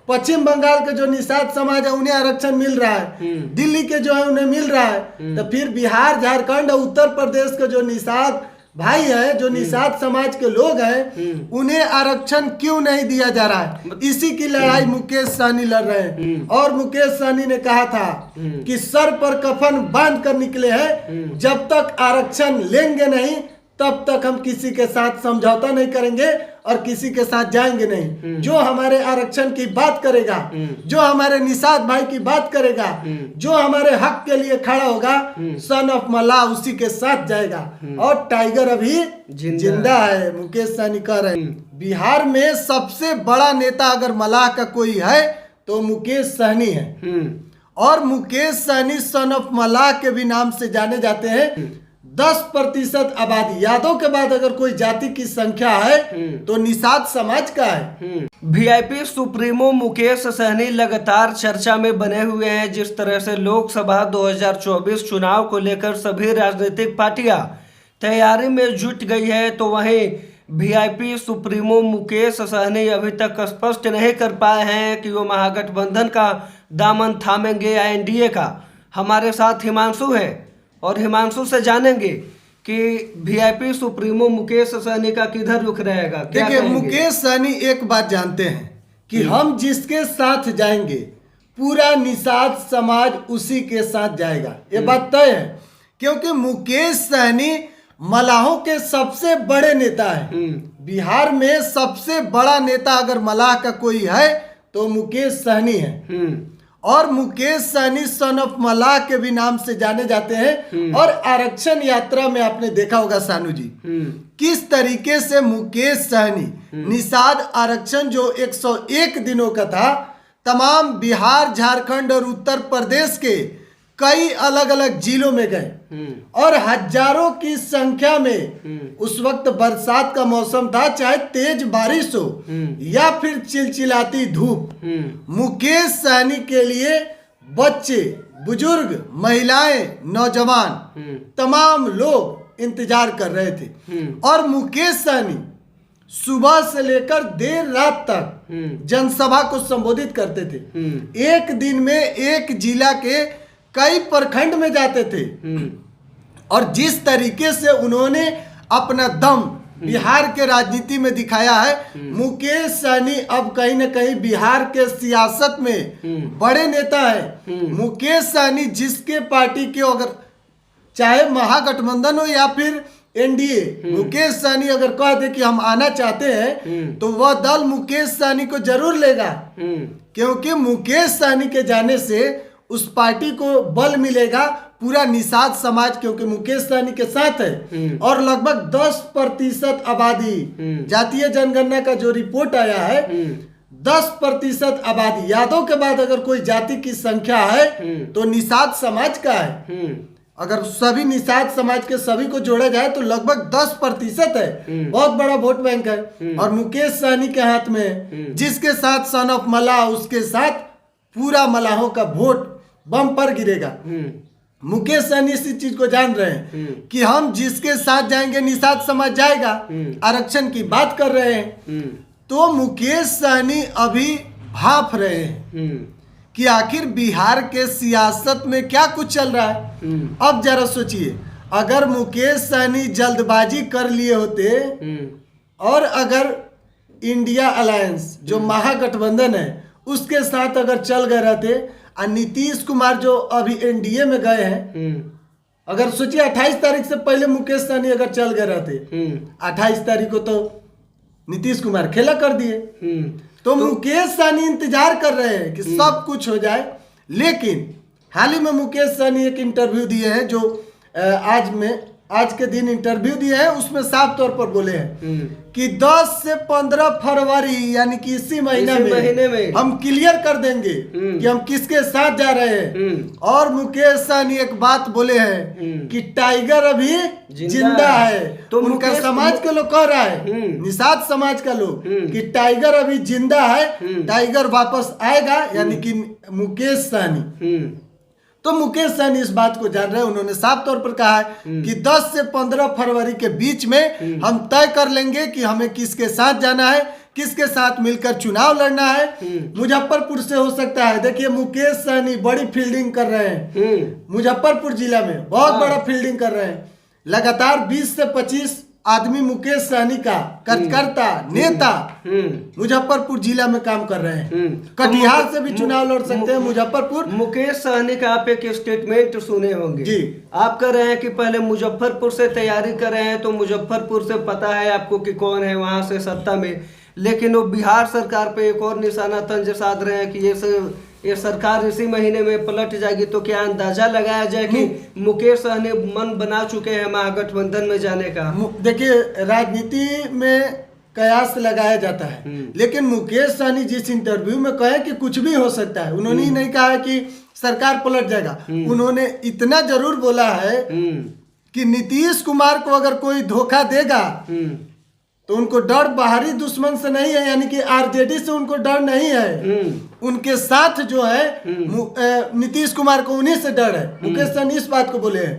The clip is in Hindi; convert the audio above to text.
पश्चिम बंगाल के जो निषाद समाज है उन्हें आरक्षण मिल रहा है, दिल्ली के जो है उन्हें मिल रहा है, तो फिर बिहार, झारखंड और उत्तर प्रदेश के जो निषाद भाई है, जो निषाद समाज के लोग हैं, उन्हें आरक्षण क्यों नहीं दिया जा रहा है? इसी की लड़ाई मुकेश सहनी लड़ रहे हैं। और मुकेश सहनी ने कहा था कि सर पर कफन बांध कर निकले हैं, जब तक आरक्षण लेंगे नहीं तब तक हम किसी के साथ समझौता नहीं करेंगे और किसी के साथ जाएंगे नहीं। जो हमारे आरक्षण की बात करेगा, जो हमारे निषाद भाई की बात करेगा, जो हमारे हक के लिए खड़ा होगा, सन ऑफ मल्लाह उसी के साथ जाएगा। और टाइगर अभी जिंदा है, मुकेश सहनी कह रहे हैं। बिहार में सबसे बड़ा नेता अगर मल्लाह का कोई है तो मुकेश सहनी है। और मुकेश सहनी सन ऑफ मल्लाह के भी नाम से जाने जाते हैं। 10% आबादी, यादव के बाद अगर कोई जाति की संख्या है तो निषाद समाज का है। वीआईपी सुप्रीमो मुकेश सहनी लगातार चर्चा में बने हुए हैं। जिस तरह से लोकसभा 2024 चुनाव को लेकर सभी राजनीतिक पार्टियां तैयारी में जुट गई है, तो वहीं वीआईपी सुप्रीमो मुकेश सहनी अभी तक स्पष्ट नहीं कर पाए हैं कि वो महागठबंधन का दामन थामेंगे या एनडीए का। हमारे साथ हिमांशु है और हिमांशु से जानेंगे कि वीआईपी सुप्रीमो मुकेश सहनी का किधर रुख रहेगा। देखिए, मुकेश सहनी एक बात जानते हैं कि हम जिसके साथ जाएंगे पूरा निषाद समाज उसी के साथ जाएगा, ये बात तय है। क्योंकि मुकेश सहनी मल्लाहों के सबसे बड़े नेता है। बिहार में सबसे बड़ा नेता अगर मल्लाह का कोई है तो मुकेश सहनी है। और मुकेश सहनी सन ऑफ मल्लाह के भी नाम से जाने जाते हैं। और आरक्षण यात्रा में आपने देखा होगा सानू जी, किस तरीके से मुकेश सहनी निषाद आरक्षण जो 101 दिनों का था, तमाम बिहार, झारखंड और उत्तर प्रदेश के कई अलग अलग जिलों में गए और हजारों की संख्या में, उस वक्त बरसात का मौसम था, चाहे तेज बारिश हो या फिर चिलचिलाती धूप, मुकेश सहनी के लिए बच्चे, बुजुर्ग, महिलाएं, नौजवान, तमाम लोग इंतजार कर रहे थे। और मुकेश सहनी सुबह से लेकर देर रात तक जनसभा को संबोधित करते थे। एक दिन में एक जिला के कई प्रखंड में जाते थे। और जिस तरीके से उन्होंने अपना दम बिहार के राजनीति में दिखाया है, मुकेश सहनी अब कहीं न कहीं बिहार के सियासत में बड़े नेता है। मुकेश सहनी जिसके पार्टी के, अगर चाहे महागठबंधन हो या फिर एनडीए, मुकेश सहनी अगर कह दे कि हम आना चाहते हैं तो वह दल मुकेश सहनी को जरूर लेगा। क्योंकि मुकेश सहनी के जाने से उस पार्टी को बल मिलेगा, पूरा निषाद समाज क्योंकि मुकेश सहनी के साथ है। और लगभग 10% आबादी, जातीय जनगणना का जो रिपोर्ट आया है, 10% आबादी, यादव के बाद अगर कोई जाति की संख्या है तो निषाद समाज का है। अगर सभी निषाद समाज के सभी को जोड़ा जाए तो लगभग 10% है। बहुत बड़ा वोट बैंक है। और मुकेश सहनी के हाथ में, जिसके साथ सन ऑफ मल्लाह, उसके साथ पूरा मल्लाहों का वोट बम पर गिरेगा। मुकेश सहनी इसी चीज को जान रहे हैं कि हम जिसके साथ जाएंगे निषाद समाज जाएगा। आरक्षण की बात कर रहे हैं तो मुकेश सहनी अभी भाप रहे हैं कि आखिर बिहार के सियासत में क्या कुछ चल रहा है। अब जरा सोचिए, अगर मुकेश सहनी जल्दबाजी कर लिए होते और अगर इंडिया अलायंस जो महागठबंधन है उसके साथ अगर चल गए रहते, और नीतीश कुमार जो अभी एनडीए में गए हैं, अगर सोचिए 28 तारीख से पहले मुकेश सहनी अगर चल गए रहते, 28 तारीख को तो नीतीश कुमार खेला कर दिए। तो मुकेश सहनी इंतजार कर रहे हैं कि सब कुछ हो जाए। लेकिन हाल ही में मुकेश सहनी एक इंटरव्यू दिए हैं, जो आज के दिन इंटरव्यू दिए हैं, उसमें साफ तौर पर बोले हैं कि 10 से 15 फरवरी यानी कि इसी महीने में हम क्लियर कर देंगे कि हम किसके साथ जा रहे हैं। और मुकेश सहनी एक बात बोले हैं कि टाइगर अभी जिंदा है। तो उनका समाज के लोग कह रहा है, निषाद समाज का लोग, कि टाइगर अभी जिंदा है, टाइगर वापस आएगा, यानी कि मुकेश सहनी। तो मुकेश सहनी इस बात को जान रहे हैं। उन्होंने साफ तौर पर कहा है कि 10 से 15 फरवरी के बीच में हम तय कर लेंगे कि हमें किसके साथ जाना है, किसके साथ मिलकर चुनाव लड़ना है। मुजफ्फरपुर से हो सकता है। देखिए मुकेश सहनी बड़ी फील्डिंग कर रहे हैं मुजफ्फरपुर जिला में, बहुत बड़ा फील्डिंग कर रहे हैं। लगातार 20 से 25 आदमी मुकेश सहनी का कार्यकर्ता नेता मुजफ्फरपुर जिला में काम कर रहे हैं। कटिहार से भी चुनाव लड़ सकते हैं मुजफ्फरपुर। मुकेश सहनी का आप एक स्टेटमेंट सुने होंगे जी। आप कह रहे हैं कि पहले मुजफ्फरपुर से तैयारी कर रहे हैं, तो मुजफ्फरपुर से पता है आपको कि कौन है वहां से सत्ता में, लेकिन वो बिहार सरकार पे एक और निशाना तंज साध रहे हैं कि ये सरकार इसी महीने में पलट जाएगी। तो क्या अंदाजा लगाया जाए कि मुकेश सहनी मन बना चुके हैं महागठबंधन में जाने का? देखिए राजनीति में कयास लगाया जाता है, लेकिन मुकेश सहनी जिस इंटरव्यू में कहे कि कुछ भी हो सकता है, उन्होंने ही नहीं कहा कि सरकार पलट जाएगा। उन्होंने इतना जरूर बोला है कि नीतीश कुमार को अगर कोई धोखा देगा तो उनको डर बाहरी दुश्मन से नहीं है, यानी कि आरजेडी से उनको डर नहीं है। उनके साथ जो है नीतीश कुमार को उन्हीं से डर है। मुकेश सहनी इस बात को बोले हैं।